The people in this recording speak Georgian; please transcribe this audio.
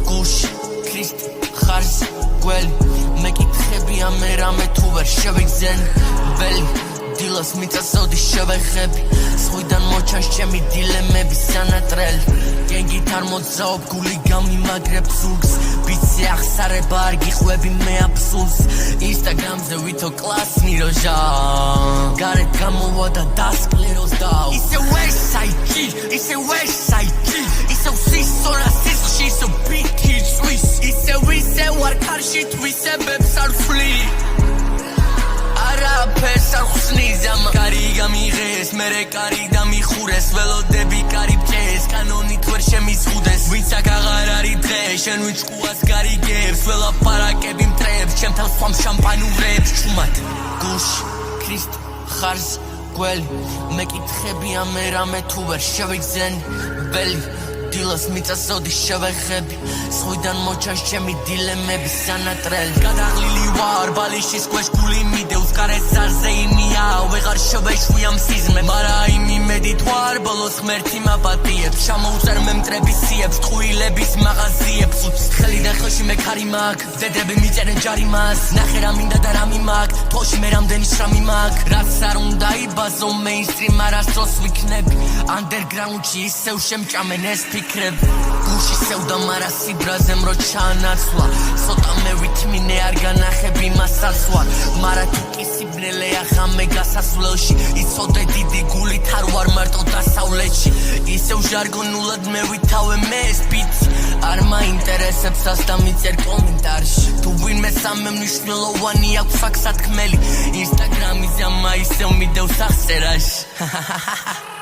Gush, Christ, Khars, Gwel, mekითხები ამ რამე თუ ვერ შევიგზენ ველი დილას მიწასოდი შევეხები სხვიდან მოჩანს ჩემი დილემები სანატრელი გენგით არ მოძაობ გული გამიმაგრებ ზურგს ბიცი ახსარება არ გიხვები მე აბსურს ინსტაგრამზე ვითო კლასნი როჟა გარეთ გამოვა და დასკლეროს დაუ ისე ვესაიჯი ისე ვესაიჯი ისე სისონა სისხლში ისე ბითი სვის ისე ვისე ვარ კარში თვისებებს არ ვფლი არაფერს არ ხსნის ამ კარი გამიღეს მერე კარი დამიხურეს ველოდები კარი ბჭეს კანონით ვერ შემიზღუდეს ვინც აქ აღარ არის დღეს შენ ვინ ჭკუას გარიგებს ველაპარაკები მტრებს ჩემთან სვამ შამპანურებს ჩუმად გუში ქრისტ ხარს გველი მეკითხები ამ რამე თუ ვერ შევიგზენ ველი დილას მიწასოდი შევეხები სხვიდან მოჩანს ჩემი დილემები სანატრელი გადაღლილი ვარ ბალიშის ქვეშ გული მიდევს გარეზარზე იმია ვეღარ შევეშვი ამ სიზმე მარა იმ იმედით ვარ ბოლოს ღმერთი მაპატიებს შემოუწერ მე მტრების სიებს ტყუილების მაღაზიებს ხელი და ხელში მე ქარი მაქვს ძედები მიწერენ ჯარიმას ნახე რა მინდა და რა მიმაქ თოში მე რამდენი შრამი მაქვს რაც არ უნდა იბაზო მეინსტრიმ არასდროს ვიქნები ანდერგრაუნდში ისევ შემჭამენ ეს გუში სევდა მარა სიბრაზემ რო ჩაანაცვლა სოტა მე ვითმინე არ განახები მასაც ვარ მარა თუ კი სიბნელეა ხამე გასასვლელში იცოდე დიდი გულით არ ვარ მარტო დასავლეთში ისევ ჟარგონულად მე ვითავე მე ეს ბიცი არ მაინტერესებს და მიწერ კომენტარში თუ ვინმე სამე მნიშვნელოვანი აქვს აქ სათქმელი ინსტაგრამის ამა ისევ მიდევს ახსერაში